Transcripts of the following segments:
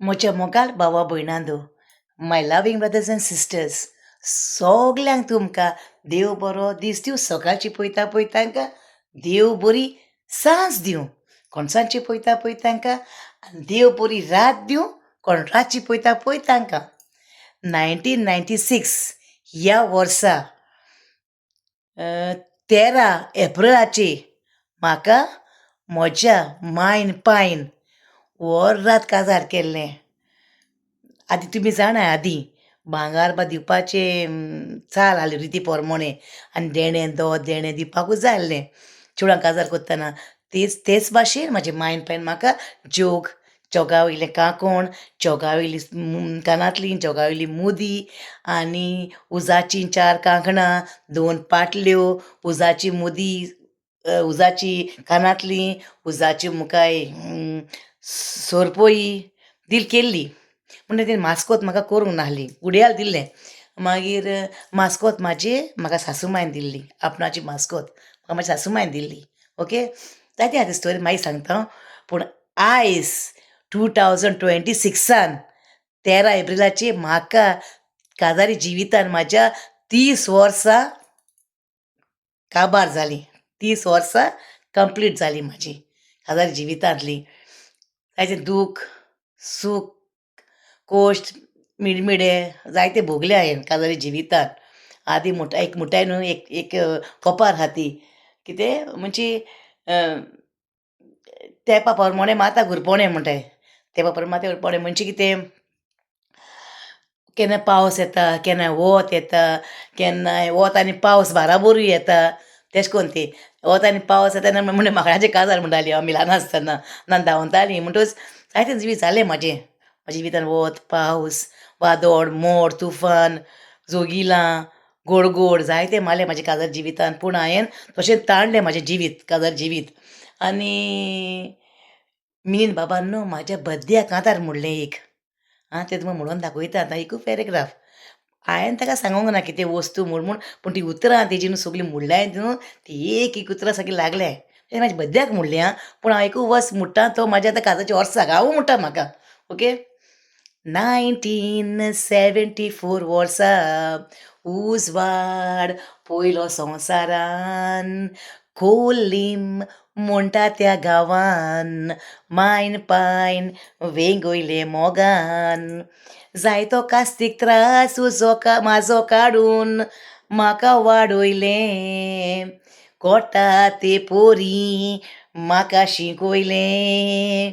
म्हज्या मोगाल भावा भयणांदो, माय loving brothers end sisters, सगल्यांक तुमकां देव बरो दीस दिवं. सकाळची पळयता पळय तांकां देव बरी सांज दिवं. कोण सांजची पळयता पळय तांकां देव बरी रात दिवं. कोण रातची पळयता पळय तांकां 1996 ह्या वर्सा 13 एप्रिलाचेर म्हाका म्हज्या मायन पायन वरात काजार केल्लें. आदी तुमी जाणा भांगार बा दिवपाचें चाल आहलें रिती पोरमोणें आनी देणें दिवपाकूच जाय आहलें चेडवांक काजार कोत्ताना. तेच भाशेन म्हाजें मायन पायन म्हाका जोगा वयलें कांकोण, जोगा वयलीं कानांतलीं, जोगा वयली मुदी आनी उजाचीं 4 कांकणां, 2 पाटल्यो, उजाची मुदी, उजाची कानांतलीं, उजाची मुखाय सोरपोई केल्ली. म्हणटा तेणें मास्कोत म्हाका करूंक नाहली, उडयाल दिल्लें. मागीर मास्कोत म्हाका सासूमायन दिल्ली, आपणाची मास्कोत म्हाका म्हाज्या सासूमायन दिल्ली. ओके, जायती आहा ती स्टोरी मागीर सांगता हांव. पूण आयज 2026 13 एप्रिलाचेर म्हाका काजारी जिवितान म्हाज्या 30 वर्सां काबार जालीं. 30 वर्सां कंप्लीट जालीं म्हाजी काजारी जिवितांतलीं. ताजें दूख सूख कोश्ट मिडमिडे जायते भोगले हांवें काजारी जिवितांत. आदी एक मुठाय न्हू एक कोपार आहा ती कितें म्हणजे तेंपा पोरमोणें माता घुरपोणें म्हणटाय. तेंपा पोरमोणें माता घुरपोणें म्हणजे कितें, केन्ना पावस येता, केन्ना वत येता, केन्नाय वत आनी पावस बाराबोरूय येता. तेशें कोन्न ती वत आनी पावस येता म्हणून म्हाकाचें काजार म्हणटालीं आमी ल्हान आसतना. नान धांवतालीं म्हणटच जायते जिवीत जालें म्हाजें. म्हाज्या जिवितान वत पावस वादळ मोड तुफान जोगिलां गोडगोड जायतें मारलें म्हाज्या काजार जिवितान. पूण हांवें तशें ताणलें म्हाजें जिवीत काजार जिवीत. आनी मिनीन बाबान न्हू म्हाज्या बड्डेक कांतार म्हणलें एक. तें तुमकां म्हणून दाखयता आतां एकूच पॅरेग्राफ. हांवें ताका सांगूंक ना कितें वस्तू म्हूण पूण तीं उतरां तेजीं न्हू सगलीं म्हणल्यात न्हू ती एक उतरां सगळीं लागल्या. तें म्हाज्या बड्डेक म्हणलें आं, पूण हांव एकू वर्स म्हणटा तो म्हाज्या आतां काजाची वर्सां हांव म्हणटा म्हाका. ओके, 1974 वर्सा उजवाड पयलो संवसारान खोलीम म्हणटा त्या गांवान मायन पायन वेंगयले मोगान जायतो कास्तीक त्रास म्हाजो काडून म्हाका वाडयलें कोटा ते पोरी म्हाका शिकयलें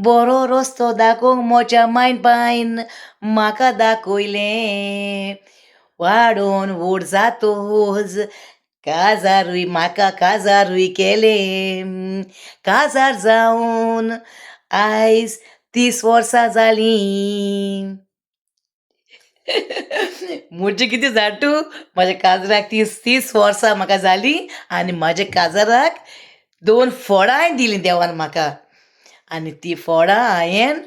बरो रस्तो दाखोवंक म्हज्या मायन पायन म्हाका दाखयलें वाडोवन व्हड जातोच काजारूय म्हाका काजारूय केलें काजार जावन आयज 30 वर्सां जालीं. म्हणजे कितें जाटू म्हाज्या काजराक 30 वर्सां म्हाका जालीं आनी म्हाज्या काजराक 2 फळांय दिलीं देवान म्हाका. आनी तीं फळां हांवें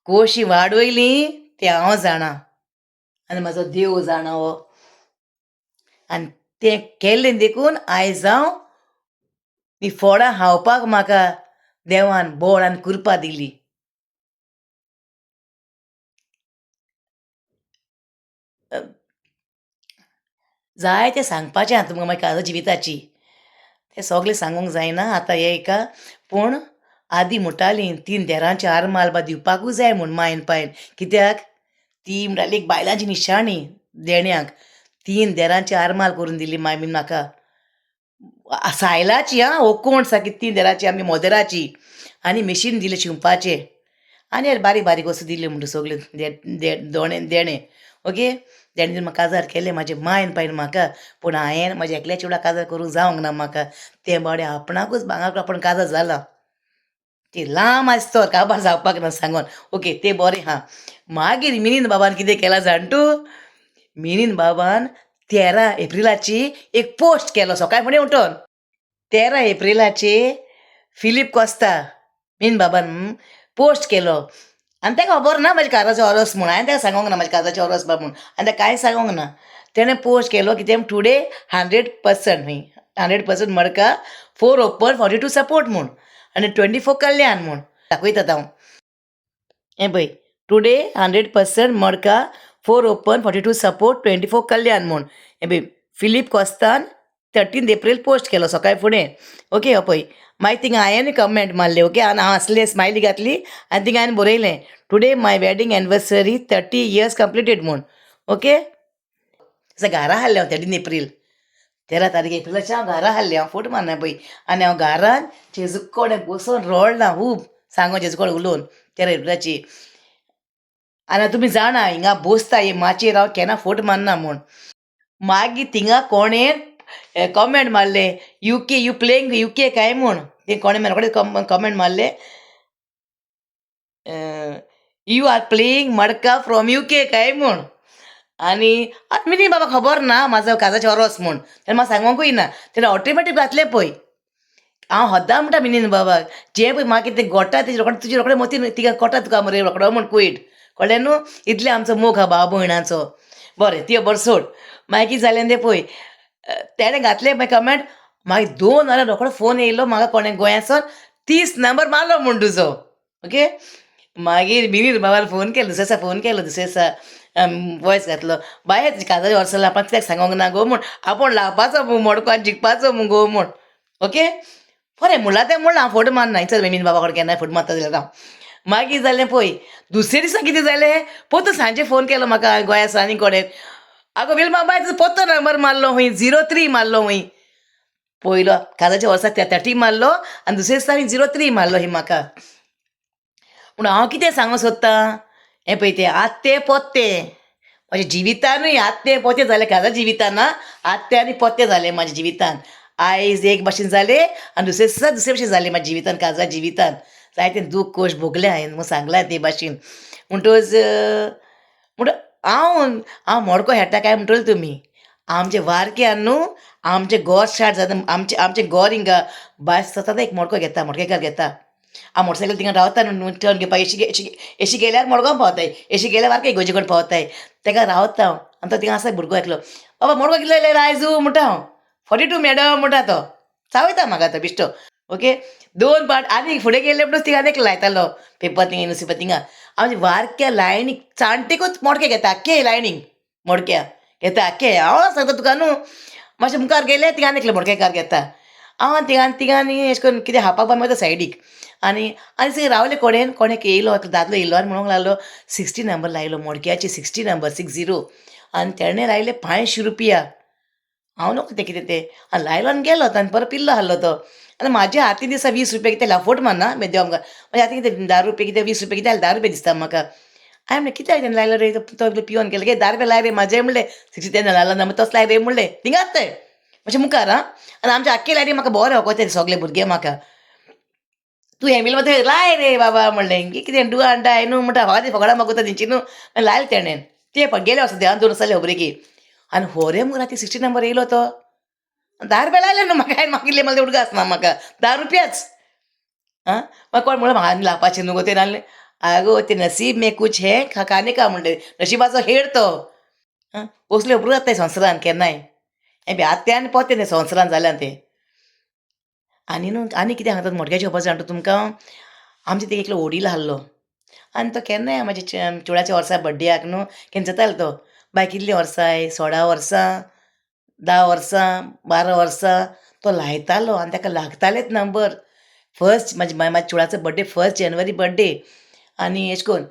कशीं वाडयलीं तें हांव जाणा आनी म्हाजो देव जाणा हो. आनी तें केल्लें देखून आयज हांव तीं फळां खावपाक म्हाका देवान बळ आनी कृपा दिली. जायतें सांगपाचें आहा तुमकां म्हाज्या काजार जिविताची. तें सगलें सांगूंक जायना आतां हें एका. पूण आदीं म्हणटालीं 3 देरांची आरमाल बा दिवपाकूच जाय म्हूण मायन पायन. कित्याक ती म्हणटाली एक बायलांची निशाणी देण्याक. 3 देरांची आरमाल करून दिली मायमीन म्हाका. सायलाची ओकोण सारकी 3 देराची आमी मोदेराची. आनी मेशीन दिलें शिंवपाचें आनी बारीक बारीक वस्तू दिल्यो म्हणटा सगल्यो देणें. ओके, देणें दिवन म्हाका काजार केलें म्हाजें मायन पायन म्हाका. पूण हांवें म्हाज्या एकल्या चेडवाक काजार करूंक जावंक ना म्हाका. तें बावडे आपणाकूच भांगर आपण काजार जालां. ती लांब आसतो काबार जावपाक ना सांगोन. ओके, तें बरें आहा. मागीर मिनीन बाबान कितें केलां जाण तूं? मिनीन बाबान 13 एप्रिलाची एक पोस्ट केलो सकाळी फुडें उठोन. 13 एप्रिलाचेर फिलीप कोस्ता मिनीन बाबान पोस्ट केलो. आनी ताका खबर ना म्हाज्या काजाचो ओरोस म्हूण. हांवें ताका सांगोंक ना म्हाज्या काजाचो ओरोस बा म्हूण. आनी ताका कांय सांगोंक ना. तेणें पोस्ट केलो कितें टुडे 100% खंय 100% मडका 4 ओपन 42 सपोर्ट म्हूण आनी 24 कल्याण म्हूण दाखयता हांव. हें पळय टुडे 100% मडका 4 ओपन 42 सपोर्ट 24 कल्याण म्हूण हें पळय फिलीप कॉस्तान 13 एप्रील पोस्ट केलो सकाळी फुडें ओके हो पळय मागीर थिंगा हांवें कमेंट मारलें ओके आनी हांव असलें स्मायली घातली आनी थिंगा हांवें बरयलें टुडे माय वेडींग एनिवर्सरी 30 इयर्स कंप्लिटेड म्हूण ओके घरा हाडलें हांव 13 एप्रील 13 तारीख एप्रिलाचें हांव घरा हाडलें हांव फोटो मारना पळय आनी हांव घरान जेजू कडेन बसून रडलां खूब सांगो जेजू कडेन उलोवन 13 एप्रिलाची आनी तुमी जाणा हिंगा बसता हे माचयेर हांव केन्ना फोट मारना म्हूण मागीर थिंगा कोणें कॉमेंट मारलें यूके यू प्लेइंग यूके काय म्हूण ते कोणें म्हाजे कडेन कॉमेंट मारलें you are playing matka from UK काय म्हूण आनी आतां न्ही बाबा खबर ना म्हाजो काजाचें वरोस म्हूण तेन्ना म्हाका सांगोंकूय ना तेन्ना ऑटोमॅटीक घातलें पळय हांव सद्दां म्हणटा मिनीन बाबा जें पळय म्हाका कितें घोडटा तेजे रोखडें तुजे रोखडें मतीन तिका कोटा तुका मरे रोखडो म्हूण कुयट कळ्ळें न्हू इतलें आमचो मोग आहा भाव भयणाचो बरें ती बरें सोड मागीर कितें जालें तें पळय तेणें घातलें मागीर कमेंट मागीर 2 वरां रोखडो फोन येयलो म्हाका कोणें गोंयांचो 30 नंबर मारलो म्हूण तुजो ओके मागीर मिनीन बाबान फोन केलो दुसरे दिसा फोन केलो दुसरे दिसा वॉयस घातलो बाय तुज्या काजाच्या वर्सां आपणाक कित्याक सांगोंक ना गो म्हूण आपूण लावपाचो म्हूण मडको आनी जिखपाचो म्हूण गो म्हूण ओके बरें म्हणलां तें म्हणलां हांव फोटो मारना चल मिनीन बाबा कडेन केन्नाय फोटो मारता जाल्यार राव मागीर जालें पळय दुसरे दिसा कितें जालें परतो सांजे फोन केलो म्हाका गोंया सानी कडेन आगो विलमा बाय तुजो परतो नंबर मारलो हूंय 03 मारलो हूंय पयलो काजाच्या वर्साक 30 मारलो आनी दुसरे दिसा 03 मारलो ही म्हाका पूण हांव कितें सांगूं सोदतां हें पळय तें आत्ते पोत्ते म्हाज्या जिवितानूय आत्ते पोते जाले काजा जिवितान ना आत्ते आनी पोते जाले म्हाज्या जिवितान आयज एक भाशेन जालें आनी दुसरे दिसा दुसरे भशेन जालें म्हाज्या जिवितान काजा जिवितान जायतें दूख कोश भोगलें हांवें म्हूण सांगलां ते भाशेन म्हणटच म्हण हांव मडको खेळटा काय म्हणटले तुमी आमचे वारक्यान न्हू आमचें गोर स्टार्ट जाता आमचें गोर हिंगा भायर सतत एक मडको घेता मडकेकार घेता हांव मोटरसायकल थिंगा रावता न्हू टर्न घेवपाक एशी गेल्यार मडगांव पावताय एशी गेल्यार वारके इगोजे कडेन पावताय तेका रावता हांव आनी तो थिंगा आसा भुरगो एकलो बाबा मडको कितलो येयलें आयजू म्हणटा हांव 42 मॅडम म्हणटा तो चावयता म्हाका तो बिश्टो ओके 2 पाट आनी फुडें गेले म्हणून थिंगा आनीक लायतालो पेपर थिंगा न्यूजपेपर थिंगा आमचे वारक्या लायनीक चाण्टेकूच मडके घेता आख्खे लायनीक मडक्या घेता आख्खे हांव सांगता तुका न्हू मातशें मुखार गेले थिंगा आनी एकले मडकेकार घेता हांव थिंगा न्ही अशें करून कितें हावपाक बा मेळटा सायडीक आनी थंय रावले कोणेन कोणेक येयलो दादलो येयलो आनी म्हणूंक लागलो 60 नंबर लायलो मोडक्याचे 60 नंबर 60 आनी तेणें लायले 500 रुपया हांव नको तें कितें तें आनी लायलो आनी गेलो आनी परत पिल्लो हाडलो तो आनी म्हाज्या हातीन दिसा 20 रुपया कितें लाफोट मारना देव आमकां म्हाज्या हातीन कितें 10 रुपया कितें 20 रुपया कितें 10 रुपया दिसता म्हाका हांवें म्हणलें कित्याक तेणें लायलो रे तो पियोन गेलो गे 10 रुपया लाय रे म्हाजें म्हणलें 60 तेन्ना लायलो ना तोच लाय रे म्हणलें थिंगाच तें मातशें मुखार आं आनी आमच्या आख्खे लायनी म्हाका बरें वळखोता सगळे भुरगे म्हाका तूं हें बिल थंय लाय रे बाबा म्हणलें कितें डू आंटा हांवें न्हू म्हणटा फकात फकाडां मागता तेंची न्हू लायलें तेणें ते गेले वर्सा देवान 2 वर्सां खबरे की आनी होरे म्हणून राती 60 नंबर येयलो तो 10 रुपया लायले न्हू म्हाका हांवें मागिल्लें मला उडगा आसना म्हाका 10 रुपयाच आं म्हाका कोण म्हणलें म्हाका आनी लावपाचें न्हू गो तें नासलें आगो ते नसीब में कुछ है खाने का म्हणलें नशिबाचो हेळ तो आं असले उपरू जाता संवसारान केन्नाय हें बी आत्ते आनी पोते तें संवसारान जाल्यान तें आनी न्हू आनी कितें सांगतात मोडक्याचे खबर जाणा तुमकां आमचे ते एकलो वडील आहलो आनी तो केन्नाय म्हाज्या चेडवाच्या वर्सा बड्डेयाक न्हू केन्ना जातालो तो बाय कितलीं वर्सांय 16 वर्सां 10 वर्सां 12 वर्सां तो लायतालो आनी ताका लागतालेच नंबर फर्स्ट म्हाज्या चेडवाचो बड्डे 1 जानेवारी बड्डे आनी अशें करून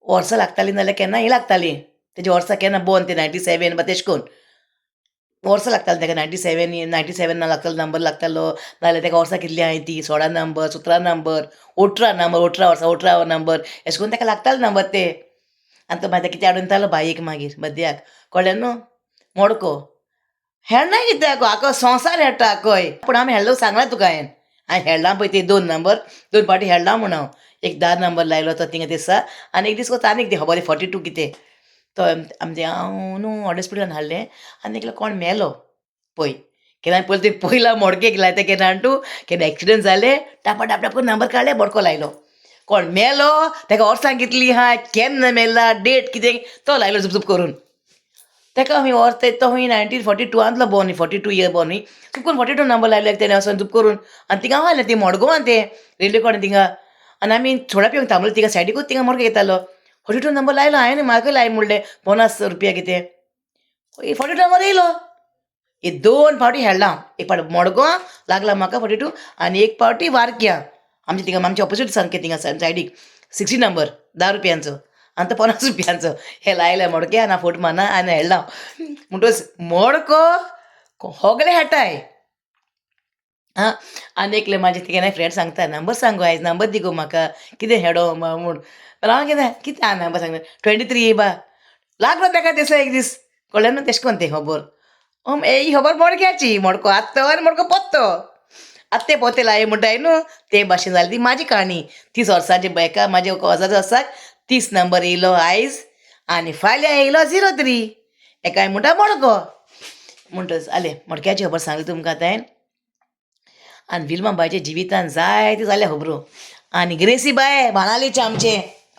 वर्सां लागतालीं नाल्यार केन्ना ही लागतालीं तेजे वर्सां केन्ना बोर्न ते 97 बा तेशें करून वर्सां लागतालीं ताका 97 लागतालो नंबर लागतालो नाल्यार ताका वर्सां कितलीं आहाय ती 16 नंबर 17 नंबर 18 नंबर 18 वर्सां 18 नंबर अशें करून ताका लागतालो नंबर ते आनी तो मागीर कितें हाडून दितालो बायेक मागीर बड्डेयाक कळ्ळें न्हू मोडको हेळनाय कित्याक आको संवसार हेळटा आकोय पूण आमी हेळ्ळो सांगलां तुका हांवें हेळ्ळां पळय ते 2 नंबर 2 पाटी हेळ्ळां म्हूण हांव एक 10 नंबर लायलो तो थिंगा दिसा आनी एक दीस कोता आनी कितें खबर 42 कितें तो आमचे हांव न्हू हॉस्पिटलान हाडलें आनी एकलो कोण मेलो पळय केन्ना पयलीं ते पयला मोडकेक लायता केन्ना तूं केन्ना एक्सिडेंट जालें टापा करून नंबर काडले मडको लायलो कोण मेलो ताका वर्सां कितलीं आहाय केन्ना मेला डेट कितें तो लायलो झुप करून ताका हूंय वर्स तो हूंय 1942 बोर्न 42 इयर बोर्न न्ही चुकून 42 नंबर लायलो तेणें वचून झुप करून आनी थिंगा आहलें ती मडगांवान तें रेल्वे कडेन थिंगा आनी आमी थोड्या पिवंक थांबलो तिका सायडीकूच तिंगा मडको घेतालो 42 नंबर लायलो हांवें म्हाका लाय म्हणलें 50 रुपया कितें 42 नंबर येयलो हे 2 फावटी खेळ्ळां एक फावटी मडगांव लागला म्हाका 42 आनी एक फावटी वारक्या आमच्या थिंगा आमच्या ऑपोजीट सारकें थिंगा सायडीक 60 नंबर 10 रुपयांचो आनी तो 50 रुपयांचो हे लायले मडके आनी फोट मारना आनी खेळ्ळां म्हणटच मडको होगले खेळटाय आं आनी एकले म्हाजे केन्नाय फ्रेंड सांगता नंबर सांगो आयज नंबर दी गो म्हाका कितें हेडो म्हूण हांव कितें हांव नंबर सांगता 23 बा लागलो ताका दिसलो एक दीस कळ्ळें न्हू तेशें कोन्न तें खबर ही खबर मडक्याची मडको आत्तो आनी मडको पोत्तो आत्ते पोते लाय म्हणटाय न्हू ते भाशेन जाली ती म्हाजी काणी 30 वर्सांची बेका म्हाज्या वजाचे वर्साक 30 नंबर येयलो आयज आनी फाल्यां येयलो 03 एकाय म्हणटा मडको म्हणटच आले मडक्याची खबर सांगली तुमकां आतां हांवें आनी विल्मा बायच्या जिवितान जायते जाल्या खबरो आनी ग्रेसी बाय बाणालीचे आमचे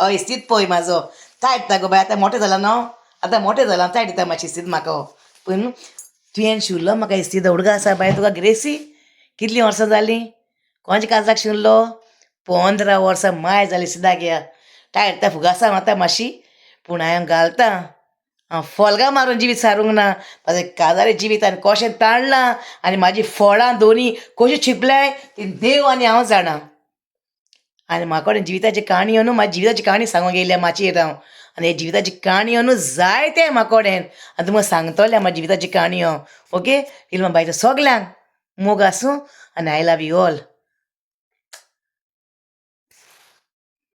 हय स्थित पळय म्हाजो काय दिता गो बाय आतां मोटें जालां न्हू आतां मोटें जालां काय दिता मातशी स्थित म्हाका पळय न्हू तुवें शिवलो म्हाका इस्तीद उडगा आसा बाय तुका ग्रेसी कितलीं वर्सां जालीं कोणाच्या काजराक शिवलो 15 वर्सां माय जाली सिदा घ्या काय दिता फुगासा आतां मातशी पूण हांवें घालतां हांव फोलगां मारून जिवीत सारूंक ना म्हाजें काजारी जिवीत आनी कशें ताणलां आनी म्हाजीं फळां दोनी कशीं चिपल्याय ती देव आनी हांव जाणा आनी म्हाका जिविताची काणी न्हू म्हाजी जिविताची काणी सांगूंक येयल्या माचयेर हांव आनी हे जिविताची काणी न्हू जायते म्हाकोडेन आनी तुमकां सांगतलें म्हाजी जिविताची काणी ओके इल्मा बायच्या सगल्यांक मोग आसूं आनी आय लव यू ऑल